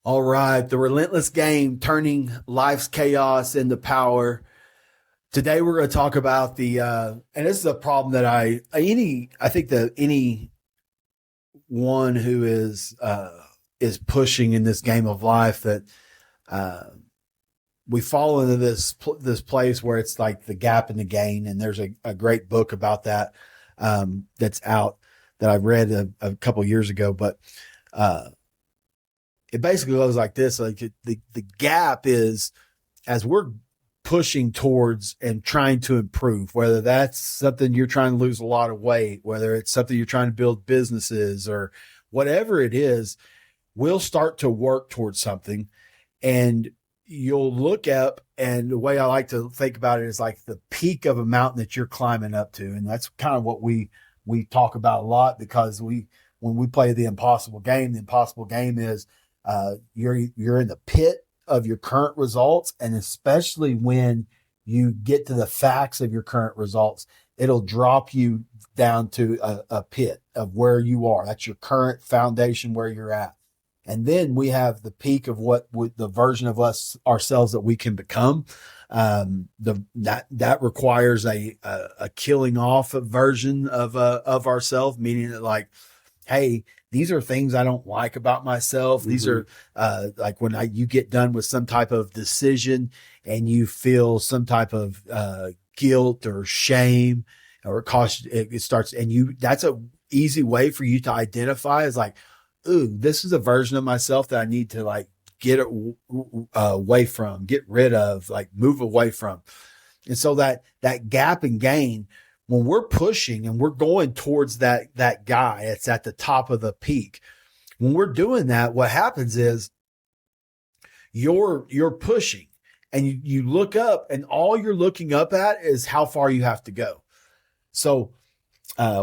All right, the relentless game, turning life's chaos into power. Today we're going to talk about and this is a problem that I think that any one who is pushing in this game of life that uh, we fall into this place where it's like the gap in the gain, and there's a great book about that that's out that I read a couple years ago, but uh, it basically goes like this: like the gap is as we're pushing towards and trying to improve, whether that's something you're trying to lose a lot of weight, whether it's something you're trying to build businesses or whatever it is, we'll start to work towards something and you'll look up. And the way I like to think about it is like the peak of a mountain that you're climbing up to. And that's kind of what we talk about a lot, because when we play the impossible game is you're in the pit of your current results. And especially when you get to the facts of your current results, it'll drop you down to a pit of where you are. That's your current foundation where you're at. And then we have the peak of the version of ourselves that we can become. That requires a killing off version of ourselves, meaning that like, hey, these are things I don't like about myself. Mm-hmm. These are like when you get done with some type of decision and you feel some type of guilt or shame or caution. It starts, and that's a easy way for you to identify as like, ooh, this is a version of myself that I need to like get away from, get rid of, like move away from. And so that gap and gain, when we're pushing and we're going towards that guy, it's at the top of the peak. When we're doing that, what happens is you're pushing and you look up, and all you're looking up at is how far you have to go. So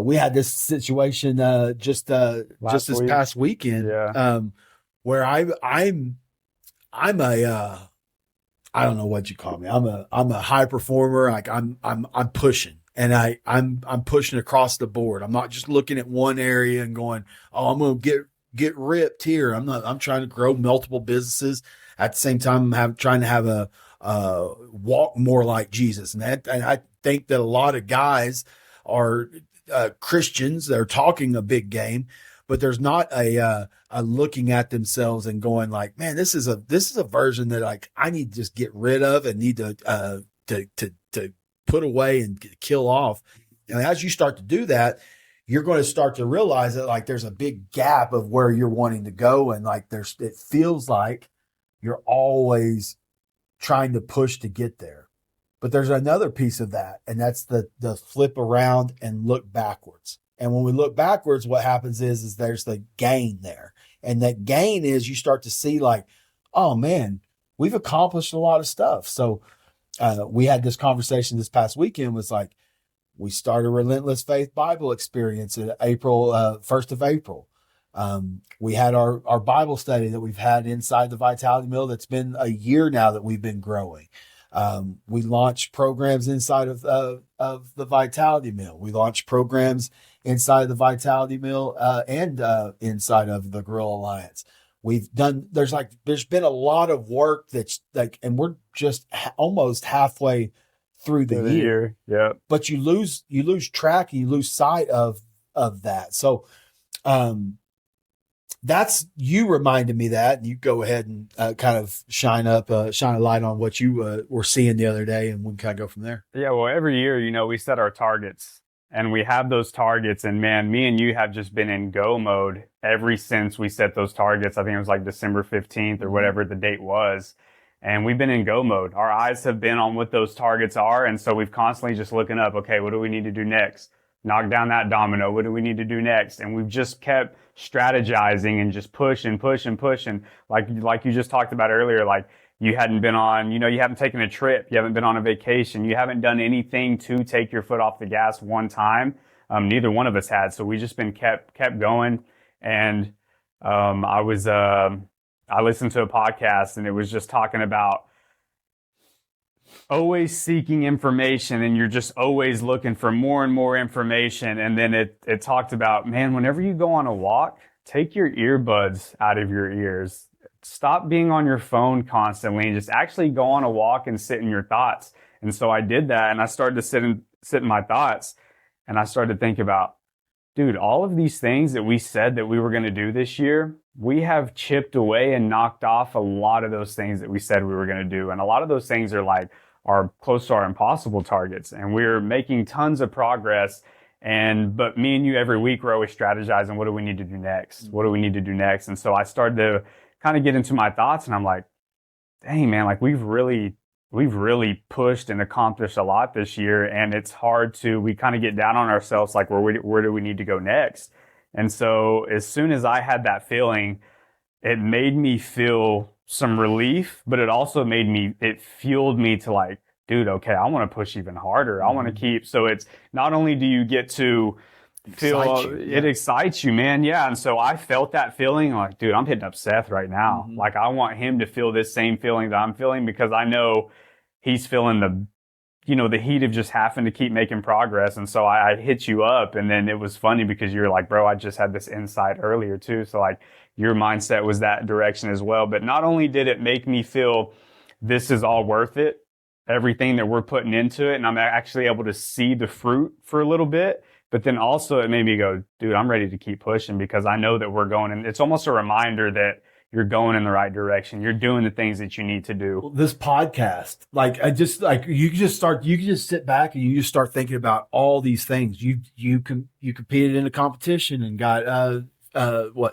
we had this situation just this past weekend, where I'm a I don't know what you call me. I'm a high performer. Like I'm pushing. And I'm pushing across the board. I'm not just looking at one area and going, oh, I'm going to get ripped here. I'm trying to grow multiple businesses. At the same time, I'm trying to have a walk more like Jesus. And I think that a lot of guys are Christians. They're talking a big game, but there's not a looking at themselves and going like, man, this is a version that like I need to just get rid of and need to put away and kill off. And as you start to do that, you're going to start to realize that like there's a big gap of where you're wanting to go. And like it feels like you're always trying to push to get there. But there's another piece of that. And that's the flip around and look backwards. And when we look backwards, what happens is there's the gain there. And that gain is you start to see like, oh man, we've accomplished a lot of stuff. So we had this conversation this past weekend. Was like, we started Relentless Faith Bible Experience in April, 1st of April. We had our Bible study that we've had inside the Vitality Mill. That's been a year now that we've been growing. We launched programs inside of the Vitality Mill. We launched programs inside the Vitality Mill and inside of the Guerrilla Alliance. We've done, there's been a lot of work that's like, and we're just almost halfway through the year. Yeah. But you lose track and you lose sight of that. So, that's, you reminded me that, and you go ahead and kind of shine a light on what you were seeing the other day, and we can kind of go from there. Yeah. Well, every year, we set our targets. And we have those targets, and man, me and you have just been in go mode ever since we set those targets. I think it was like December 15th or whatever the date was. And we've been in go mode. Our eyes have been on what those targets are. And so we've constantly just looking up, okay, what do we need to do next? Knock down that domino. What do we need to do next? And we've just kept strategizing and just pushing. Like you just talked about earlier, like you hadn't been on, you haven't taken a trip. You haven't been on a vacation. You haven't done anything to take your foot off the gas one time. Neither one of us had. So we just been kept going. And I listened to a podcast, and it was just talking about always seeking information, and you're just always looking for more and more information. And then it talked about, man, whenever you go on a walk, take your earbuds out of your ears. stop being on your phone constantly and just actually go on a walk and sit in your thoughts. And so I did that, and I started to sit in my thoughts, and I started to think about, dude, all of these things that we said that we were going to do this year, we have chipped away and knocked off a lot of those things that we said we were going to do. And a lot of those things are close to our impossible targets, and we're making tons of progress. But me and you every week, we're always strategizing, what do we need to do next? What do we need to do next? And so I started to kind of get into my thoughts, and I'm like, dang, man, like we've really pushed and accomplished a lot this year. And it's hard we kind of get down on ourselves, like where do we need to go next? And so as soon as I had that feeling, it made me feel some relief, but it fueled me to like, dude, okay, I want to push even harder. I want to keep. So it's not only do you get to feel, it excites you, man. Yeah. And so I felt that feeling like, dude, I'm hitting up Seth right now. Mm-hmm. Like I want him to feel this same feeling that I'm feeling, because I know he's feeling the heat of just having to keep making progress. And so I hit you up, and then it was funny because you're like, bro, I just had this insight earlier too. So like your mindset was that direction as well. But not only did it make me feel this is all worth it, everything that we're putting into it, and I'm actually able to see the fruit for a little bit, but then also it made me go, dude, I'm ready to keep pushing, because I know that we're going, and it's almost a reminder that you're going in the right direction. You're doing the things that you need to do. This podcast, you can just sit back and you just start thinking about all these things. You competed in a competition and got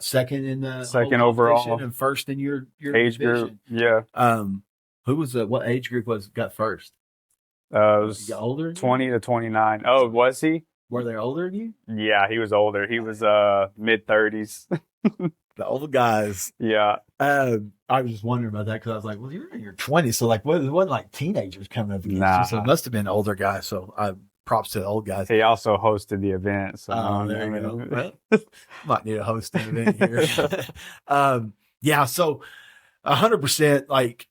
second in the second overall and first in your age division. Group. Yeah. Who was what age group got first? It was older? 20 to 29. Oh, was he? Were they older than you? Yeah, he was older. He was mid 30s. The older guys. Yeah. I was just wondering about that, because I was like, well, you're in your 20s, so like, it wasn't like teenagers coming up against you, so it must have been older guys. So props to the old guys. He also hosted the event. So there you go. Well, might need a hosting event here. Yeah, so 100%, like,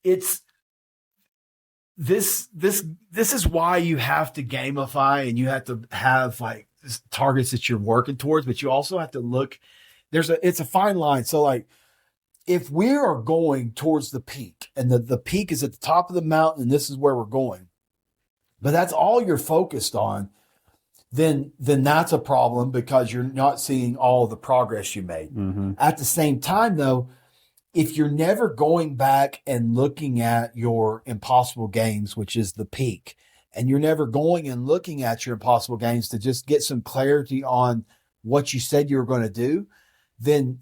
it's this is why you have to gamify, and you have to have like targets that you're working towards, but you also have to look, it's a fine line. So like, if we are going towards the peak, and the peak is at the top of the mountain, and this is where we're going, but that's all you're focused on, then that's a problem, because you're not seeing all the progress you made. Mm-hmm. At the same time, though, if you're never going back and looking at your impossible games, which is the peak, and you're never going and looking at your impossible games to just get some clarity on what you said you were going to do, then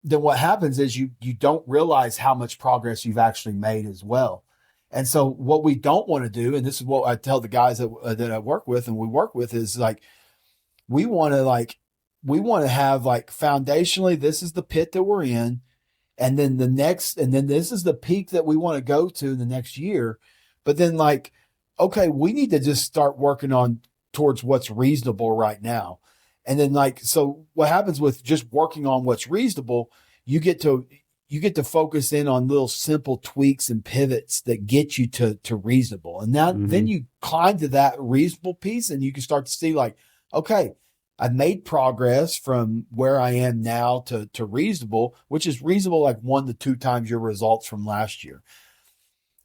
what happens is you don't realize how much progress you've actually made as well. And so what we don't want to do, and this is what I tell the guys that I work with and we work with, is like, we want to have like, foundationally, this is the pit that we're in. And then this is the peak that we want to go to the next year. But then like, okay, we need to just start working on towards what's reasonable right now. And then like, so what happens with just working on what's reasonable, you get to focus in on little simple tweaks and pivots that get you to reasonable. And now, then you climb to that reasonable piece, and you can start to see like, okay, I've made progress from where I am now to reasonable, which is reasonable like 1 to 2 times your results from last year.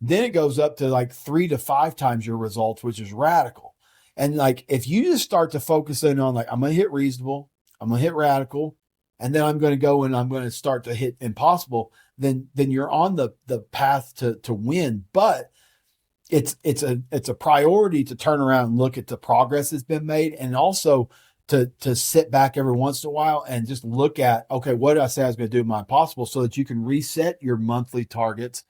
Then it goes up to like 3 to 5 times your results, which is radical. And like, if you just start to focus in on like, I'm going to hit reasonable, I'm going to hit radical, and then I'm going to go and I'm going to start to hit impossible, then you're on the path to win. But it's a priority to turn around and look at the progress that's been made, and also to sit back every once in a while and just look at, okay, what did I say I was going to do in my impossible, so that you can reset your monthly targets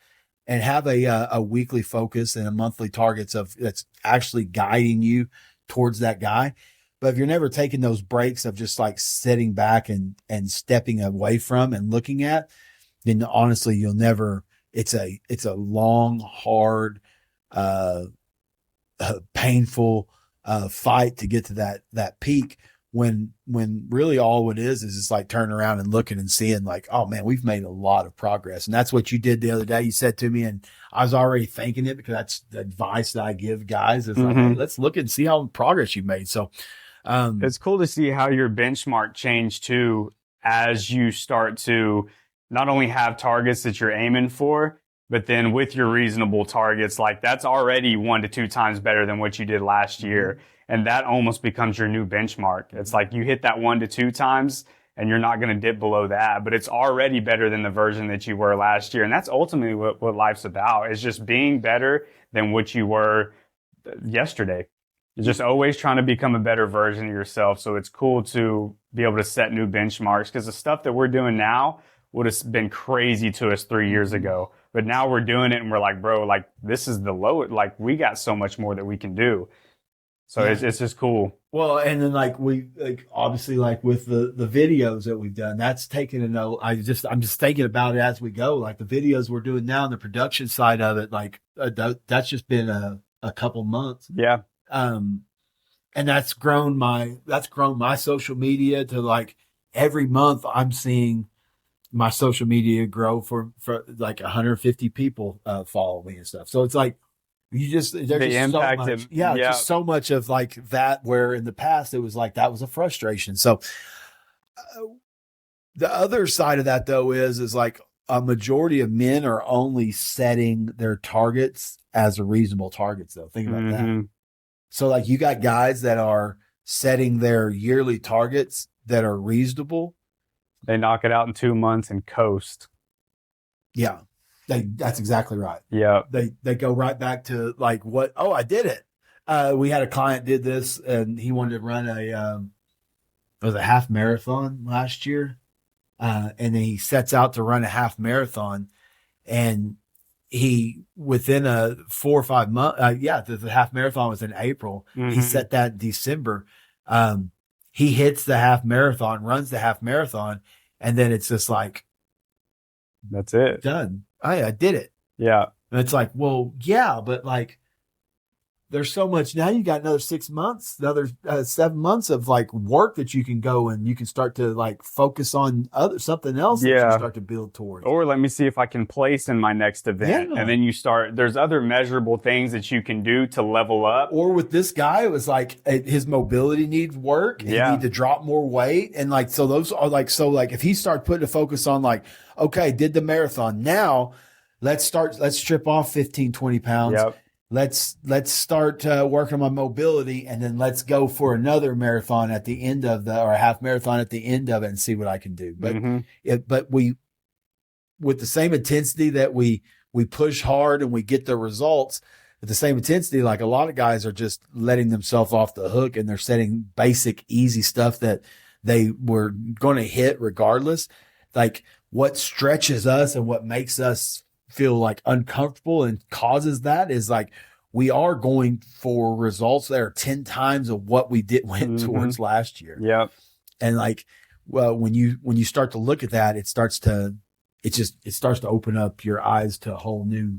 and have a weekly focus and a monthly targets that's actually guiding you towards that guy. But if you're never taking those breaks of just like sitting back and stepping away from and looking at, then honestly, you'll never, it's a long, hard, painful, fight to get to that peak, when really all it is just like turning around and looking and seeing like, oh man, we've made a lot of progress. And that's what you did the other day. You said to me, and I was already thinking it, because that's the advice that I give guys, is like, hey, let's look and see how progress you've made. So it's cool to see how your benchmark changed too, as you start to not only have targets that you're aiming for, but then with your reasonable targets, like that's already 1 to 2 times better than what you did last year. And that almost becomes your new benchmark. It's like you hit that 1 to 2 times and you're not going to dip below that, but it's already better than the version that you were last year. And that's ultimately what life's about, is just being better than what you were yesterday. You're just always trying to become a better version of yourself. So it's cool to be able to set new benchmarks, because the stuff that we're doing now would have been crazy to us 3 years ago. But now we're doing it and we're like, bro, like this is the low, like we got so much more that we can do. So it's just cool. Well, and then obviously with the videos that we've done, that's taken a note. I'm just thinking about it as we go. Like the videos we're doing now and the production side of it, that's just been a couple months. Yeah. And that's grown my social media to like every month I'm seeing my social media grow for like 150 people follow me and stuff. So it's like there's just so much, just so much of like that, where in the past it was like that was a frustration. So the other side of that though is like a majority of men are only setting their targets as a reasonable targets though. Think about that. So like you got guys that are setting their yearly targets that are reasonable. They knock it out in 2 months and coast. Yeah, that's exactly right. Yeah. They go right back to like I did it. We had a client did this and he wanted to run a half marathon last year. And then he sets out to run a half marathon, and he, within a 4 or 5 months, the half marathon was in April. He set that in December. He hits the half marathon, runs the half marathon, and then it's just like, that's it. Done. I did it. Yeah. And it's like, well, yeah, but like, there's so much now. You got another 6 months, another 7 months of like work that you can go and you can start to like focus on something else that you start to build towards. Or let me see if I can place in my next event. Yeah. And then there's other measurable things that you can do to level up. Or with this guy, it was like his mobility needs work. He need to drop more weight. And like, so those are like, if he started putting a focus on like, okay, did the marathon. Now let's strip off 15, 20 pounds. Yep. Let's start working on my mobility, and then let's go for another marathon at the end of or a half marathon at the end of it and see what I can do. But but we, with the same intensity that we push hard and we get the results, at the same intensity, like a lot of guys are just letting themselves off the hook and they're setting basic, easy stuff that they were going to hit regardless. Like what stretches us and what makes us feel like uncomfortable and causes that is like we are going for results that are 10 times of what we went towards last year. Yeah. And like, well, when you start to look at that, it starts to open up your eyes to a whole new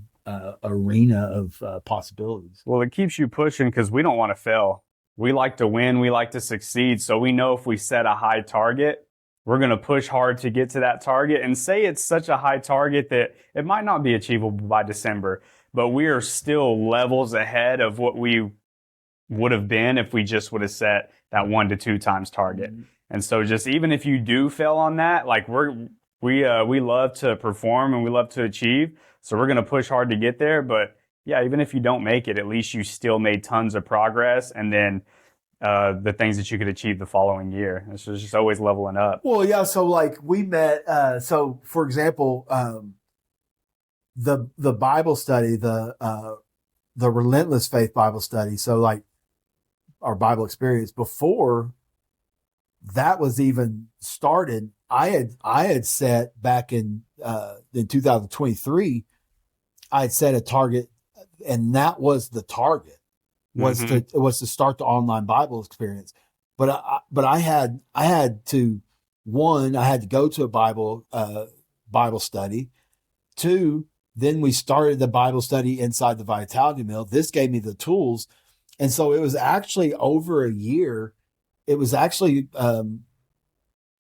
arena of possibilities. Well, it keeps you pushing because we don't want to fail. We like to win. We like to succeed. So we know if we set a high target, we're going to push hard to get to that target, and say it's such a high target that it might not be achievable by December, but we are still levels ahead of what we would have been if we just would have set that 1 to 2 times target. And so just even if you do fail on that, like we love to perform and we love to achieve. So we're going to push hard to get there. But yeah, even if you don't make it, at least you still made tons of progress. And then the things that you could achieve the following year. It's just always leveling up. Well, yeah. So like we met, so for example, the Bible study, the Relentless Faith Bible study. So like our Bible experience before that was even started, I had set back in 2023, I had set a target, and that was the target. Was to start the online Bible experience, but I had to go to a Bible study. 2, then we started the Bible study inside the Vitality Mill. This gave me the tools, and so it was actually over a year. It was actually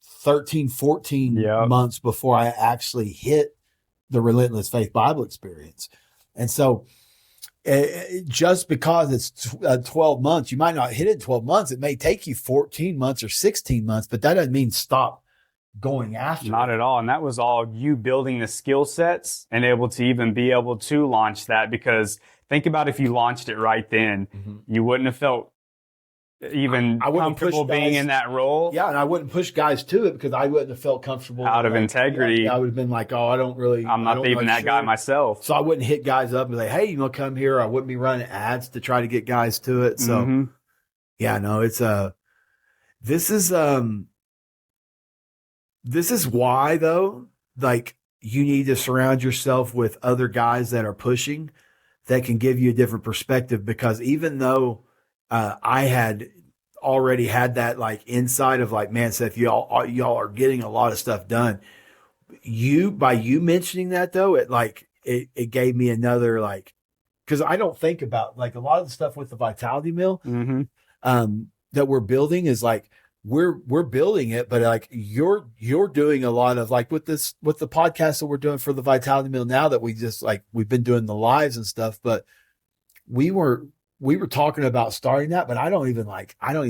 13, 14 months before I actually hit the Relentless Faith Bible experience, and so. Just because it's 12 months, you might not hit it in 12 months. It may take you 14 months or 16 months, but that doesn't mean stop going after Not it. at all. And that was all you building the skill sets and able to even be able to launch that. Because think about if you launched it right then, you wouldn't have felt even I wouldn't comfortable push guys, being in that role. Yeah, and I wouldn't push guys to it because I wouldn't have felt comfortable. Out of integrity. Yeah, I would have been like, oh, I'm not even that guy myself. So I wouldn't hit guys up and be like, hey, you want to come here? I wouldn't be running ads to try to get guys to it. So yeah, no, it's this is why though, like you need to surround yourself with other guys that are pushing that can give you a different perspective, because even though I had already had that like insight of like, man, Seth, y'all are getting a lot of stuff done. By you mentioning that though, it gave me another, like, because I don't think about like a lot of the stuff with the Vitality Mill that we're building is like we're building it, but like you're doing a lot of like with the podcast that we're doing for the Vitality Mill now that we've been doing the lives and stuff, but we were talking about starting that, but I don't even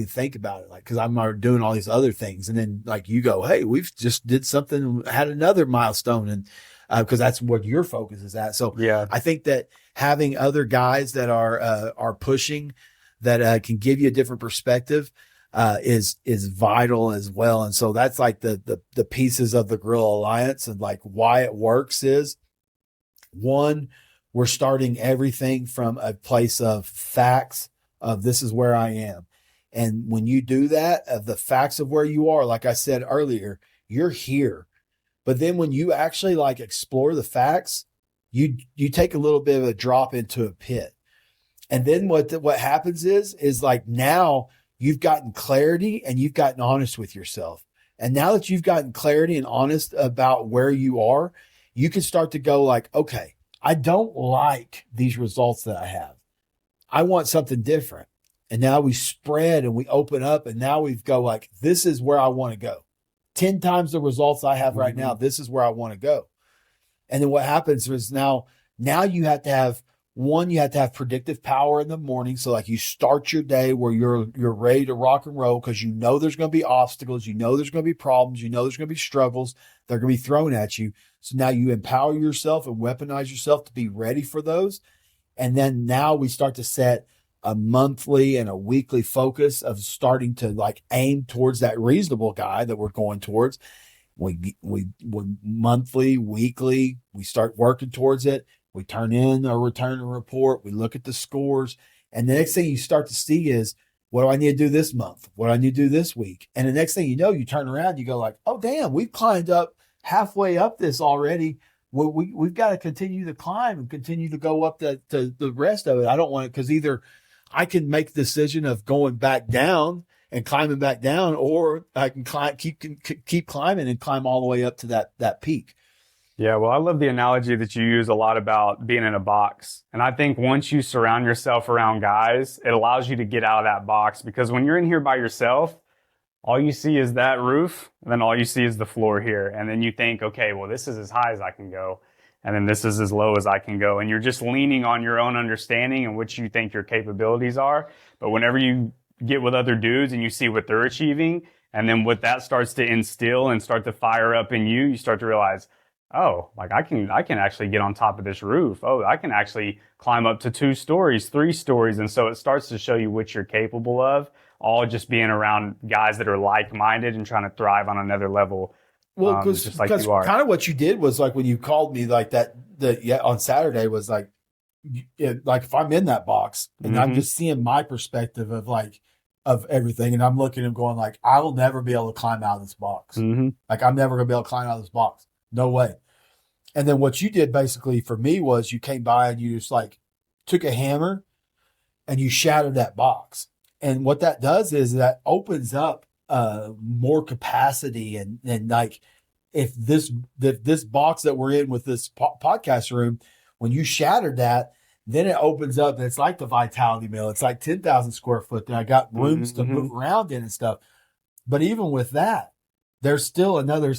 think about it, like, because I'm doing all these other things. And then like you go, hey, we've just did something, had another milestone. And because that's what your focus is at. So yeah, I think that having other guys that are pushing that can give you a different perspective is vital as well. And so that's like the pieces of the Guerrilla Alliance, and like why it works is, one, we're starting everything from a place of facts of this is where I am. And when you do that, of the facts of where you are, like I said earlier, you're here. But then when you actually like explore the facts, you take a little bit of a drop into a pit. And then what happens is like now you've gotten clarity and you've gotten honest with yourself. And now that you've gotten clarity and honest about where you are, you can start to go like, okay, I don't like these results that I have. I want something different. And now we spread and we open up, and now we go like, this is where I want to go. 10 times the results I have right now. This is where I want to go. And then what happens is now you have to have predictive power in the morning. So like you start your day where you're ready to rock and roll, because you know there's going to be obstacles. You know there's going to be problems. You know there's going to be struggles. They're going to be thrown at you. So now you empower yourself and weaponize yourself to be ready for those. And then now we start to set a monthly and a weekly focus of starting to like aim towards that reasonable guy that we're going towards. We monthly, weekly, we start working towards it. We turn in a return report. We look at the scores. And the next thing you start to see is, what do I need to do this month? What do I need to do this week? And the next thing you know, you turn around, you go like, oh, damn, we've climbed up halfway up this already. We've got to continue to climb and continue to go up to the rest of it. I don't want it, because either I can make the decision of going back down and climbing back down, or I can keep climbing and climb all the way up to that peak. Yeah, well, I love the analogy that you use a lot about being in a box. And I think once you surround yourself around guys, it allows you to get out of that box, because when you're in here by yourself, all you see is that roof, and then all you see is the floor here. And then you think, okay, well, this is as high as I can go, and then this is as low as I can go. And you're just leaning on your own understanding and what you think your capabilities are. But whenever you get with other dudes and you see what they're achieving, and then what that starts to instill and start to fire up in you, you start to realize, oh, like I can actually get on top of this roof. Oh, I can actually climb up to 2 stories, 3 stories. And so it starts to show you what you're capable of, all just being around guys that are like-minded and trying to thrive on another level. Well, just like you are. Kind of what you did was like when you called me like that on Saturday was like, like if I'm in that box and I'm just seeing my perspective of everything, and I'm looking and going like, I will never be able to climb out of this box. Like I'm never going to be able to climb out of this box. No way. And then what you did basically for me was you came by and you just like took a hammer and you shattered that box. And what that does is that opens up more capacity. And like, if this box that we're in with this podcast room, when you shattered that, then it opens up. And it's like the Vitality Mill. It's like 10,000 square foot. And I got rooms to move around in and stuff. But even with that, there's still another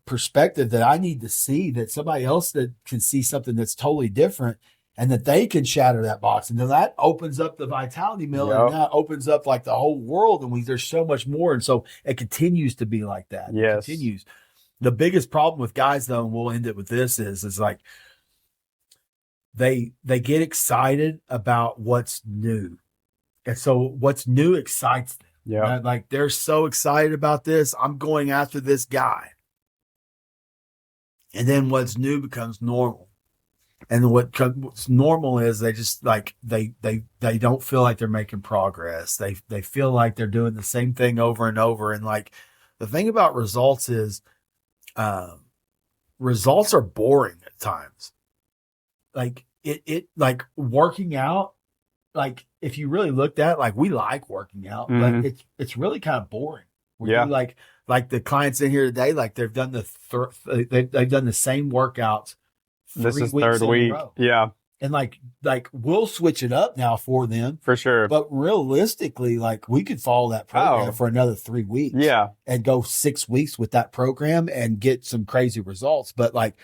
perspective that I need to see, that somebody else that can see something that's totally different. and that they can shatter that box. And then that opens up the vitality mill, and that opens up like the whole world. And there's so much more. And so it continues to be like that. Yes. It continues. The biggest problem with guys, though, and we'll end it with this, is like they get excited about what's new. And so what's new excites them. Yeah. Like they're so excited about this. I'm going after this guy. And then what's new becomes normal. And what's normal is they just like they don't feel like they're making progress. They feel like they're doing the same thing over and over. And like the thing about results is results are boring at times. Like it like working out, like if you really looked at, like we like working out, but it's really kind of boring. Yeah. Like the clients in here today, like they've done they've done the same workouts. This is third week. Yeah. And like we'll switch it up now for them. For sure. But realistically, like we could follow that program for another 3 weeks. Yeah. And go 6 weeks with that program and get some crazy results. But like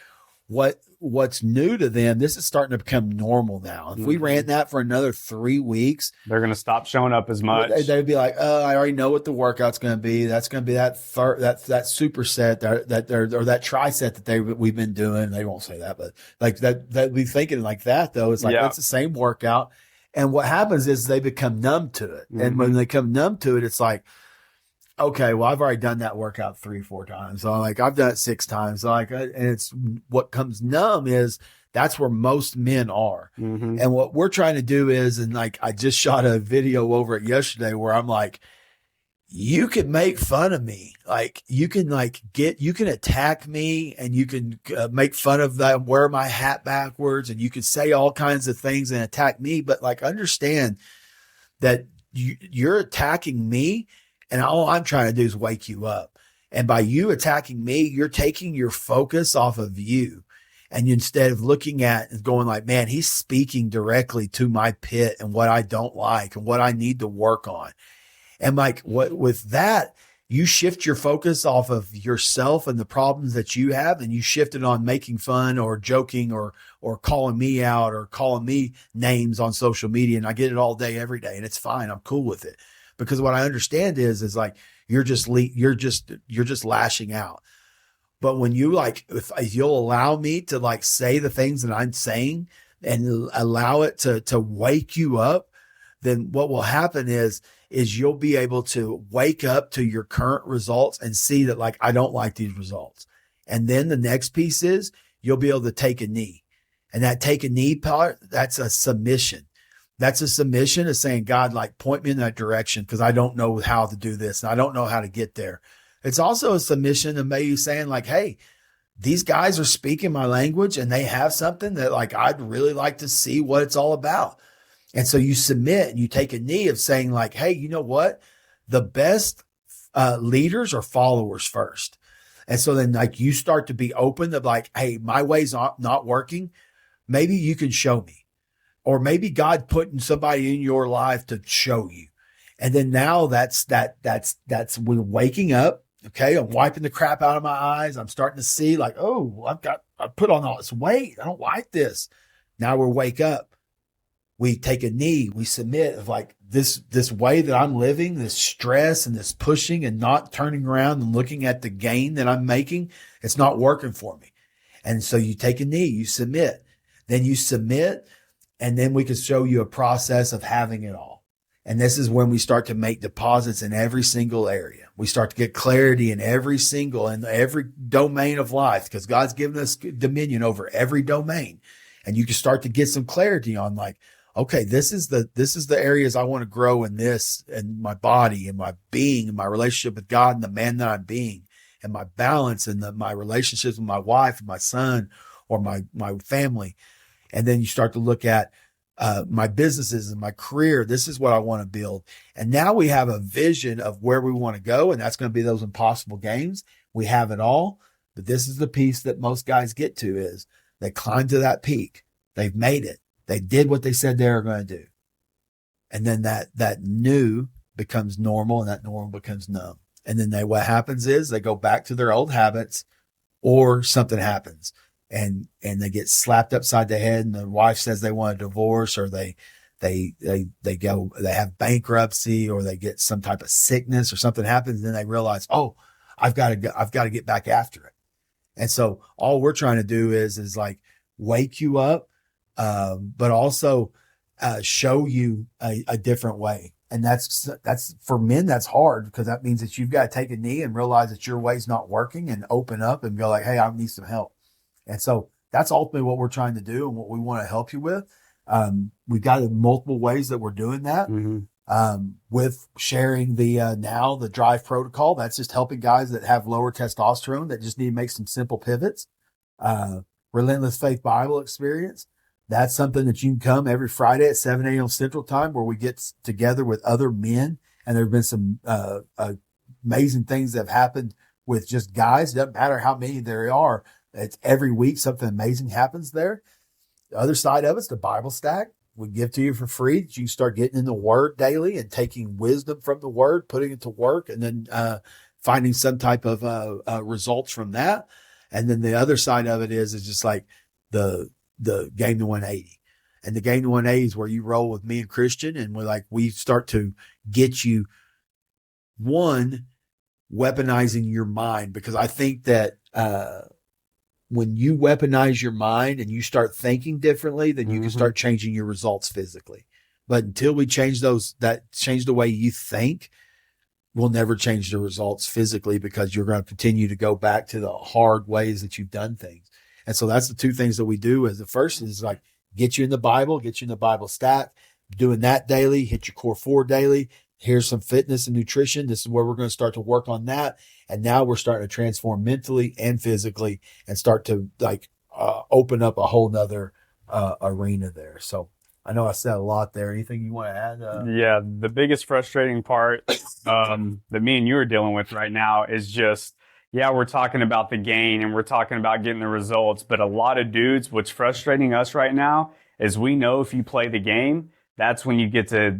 what's new to them, this is starting to become normal now. If we ran that for another 3 weeks, they're going to stop showing up as much. They'd be like, "Oh, I already know what the workout's going to be. That's going to be that superset that tricep that we've been doing." They won't say that, but like that be thinking like that though. It's like it's the same workout, and what happens is they become numb to it, and when they become numb to it, it's like, okay, well, I've already done that workout 3-4 times. So like I've done it 6 times. So like, and it's what comes numb is that's where most men are. And what we're trying to do is, and like, I just shot a video over it yesterday where I'm like, you can make fun of me. Like you can attack me, and you can make fun of that, wear my hat backwards, and you can say all kinds of things and attack me. But like, understand that you're attacking me, and all I'm trying to do is wake you up. And by you attacking me, you're taking your focus off of you. And instead of looking at and going like, man, he's speaking directly to my pit and what I don't like and what I need to work on. And like with that, you shift your focus off of yourself and the problems that you have, and you shift it on making fun or joking or calling me out or calling me names on social media. And I get it all day, every day, and it's fine. I'm cool with it. Because what I understand is like, you're just lashing out. But when you like, if you'll allow me to like say the things that I'm saying and allow it to wake you up, then what will happen is you'll be able to wake up to your current results and see that like, I don't like these results. And then the next piece is you'll be able to take a knee, and that take a knee part, that's a submission. That's a submission of saying, God, like point me in that direction because I don't know how to do this and I don't know how to get there. It's also a submission of maybe saying like, hey, these guys are speaking my language and they have something that like, I'd really like to see what it's all about. And so you submit and you take a knee of saying like, hey, you know what? The best leaders are followers first. And so then like you start to be open to like, hey, my way's not working. Maybe you can show me. Or maybe God putting somebody in your life to show you. And then now that's we're waking up. Okay. I'm wiping the crap out of my eyes. I'm starting to see like, oh, I put on all this weight. I don't like this. Now we wake up. We take a knee. We submit of like this way that I'm living, this stress and this pushing and not turning around and looking at the gain that I'm making. It's not working for me. And so you take a knee, you submit, then you submit. And then we can show you a process of having it all. And this is when we start to make deposits in every single area. We start to get clarity in every domain of life, because God's given us dominion over every domain. And you can start to get some clarity on like, okay, this is the areas I want to grow in this, and my body and my being and my relationship with God and the man that I'm being, and my balance and my relationships with my wife and my son or my family. And then you start to look at my businesses and my career. This is what I want to build. And now we have a vision of where we want to go. And that's going to be those impossible games. We have it all. But this is the piece that most guys get to is they climb to that peak. They've made it. They did what they said they were going to do. And then that new becomes normal, and that normal becomes numb. And then what happens is they go back to their old habits, or something happens. and they get slapped upside the head, and the wife says they want a divorce, or they have bankruptcy, or they get some type of sickness, or something happens, and then they realize, oh, I've got to get back after it. And so all we're trying to do is like wake you up, but also show you a different way. And that's for men, that's hard, because that means that you've got to take a knee and realize that your way's not working, and open up and go like, hey, I need some help. And so that's ultimately what we're trying to do and what we want to help you with. We've got multiple ways that we're doing that. With sharing the drive protocol. That's just helping guys that have lower testosterone that just need to make some simple pivots. Relentless Faith Bible Experience. That's something that you can come every Friday at 7 a.m. Central Time, where we get together with other men. And there have been some amazing things that have happened with just guys. It doesn't matter how many there are. It's every week something amazing happens there. The other side of it's the Bible Stack. We give to you for free. You can start getting in the Word daily and taking wisdom from the Word, putting it to work, and then finding some type of results from that. And then the other side of it is just like the Game to 180. And the Game to 180 is where you roll with me and Christian, and we start to get you, one, weaponizing your mind, because I think that when you weaponize your mind and you start thinking differently, then you can start changing your results physically. But until we change change the way you think, we'll never change the results physically, because you're going to continue to go back to the hard ways that you've done things. And so that's the two things that we do. As the first is like get you in the Bible, get you in the Bible Stack, doing that daily, hit your core 4 daily. Here's some fitness and nutrition. This is where we're going to start to work on that. And now we're starting to transform mentally and physically, and start to open up a whole nother arena there. So I know I said a lot there. Anything you want to add? Yeah, the biggest frustrating part that me and you are dealing with right now is just, we're talking about the gain and we're talking about getting the results. But a lot of dudes, what's frustrating us right now is we know if you play the game, that's when you get to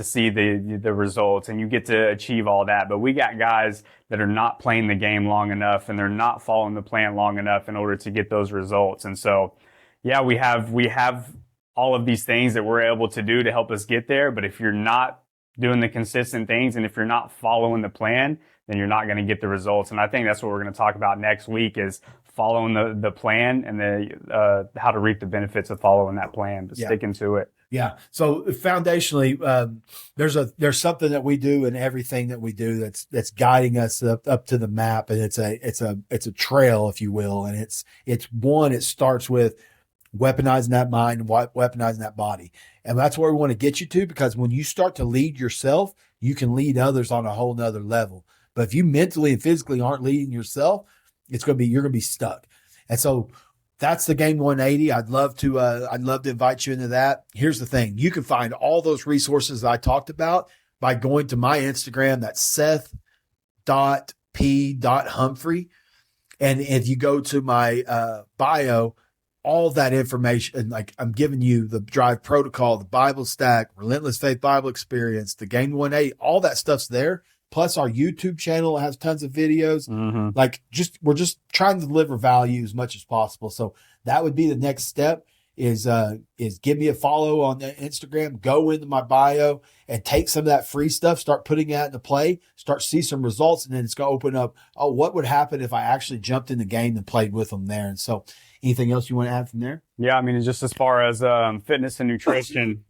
see the results and you get to achieve all that. But we got guys that are not playing the game long enough, and they're not following the plan long enough in order to get those results. And so, we have all of these things that we're able to do to help us get there. But if you're not doing the consistent things, and if you're not following the plan, then you're not going to get the results. And I think that's what we're going to talk about next week, is following the plan, and how to reap the benefits of following that plan, but sticking to it. Yeah. So foundationally, there's something that we do in everything that we do that's guiding us up to the map, and it's a trail, if you will. And it starts with weaponizing that mind and weaponizing that body. And that's where we want to get you to, because when you start to lead yourself, you can lead others on a whole nother level. But if you mentally and physically aren't leading yourself, you're going to be stuck. And so that's the Game 180. I'd love to invite you into that. Here's the thing. You can find all those resources that I talked about by going to my Instagram. That's Seth.P.Humphrey. And if you go to my bio, all that information, like I'm giving you the Drive Protocol, the Bible Stack, Relentless Faith Bible Experience, the Game 180, all that stuff's there. Plus our YouTube channel has tons of videos. We're just trying to deliver value as much as possible. So that would be the next step is give me a follow on the Instagram, go into my bio and take some of that free stuff, start putting that into play, start see some results. And then it's going to open up, what would happen if I actually jumped in the game and played with them there? And so anything else you want to add from there? Yeah. I mean, just as far as fitness and nutrition,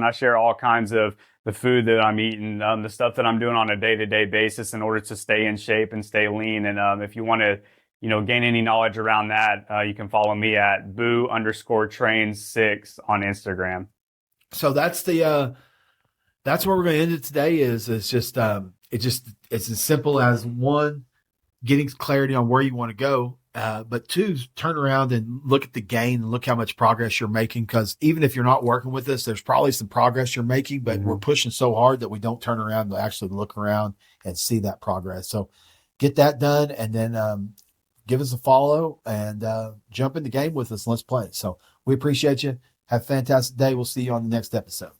I share all kinds of the food that I'm eating, the stuff that I'm doing on a day-to-day basis in order to stay in shape and stay lean. And if you want to, gain any knowledge around that, you can follow me at boo_trains6 on Instagram. So that's where we're going to end it today. It's as simple as, one, getting clarity on where you want to go. But two, turn around and look at the gain and look how much progress you're making. Because even if you're not working with us, there's probably some progress you're making, but we're pushing so hard that we don't turn around to actually look around and see that progress. So get that done, and then give us a follow and jump in the game with us. Let's play. So we appreciate you. Have a fantastic day. We'll see you on the next episode.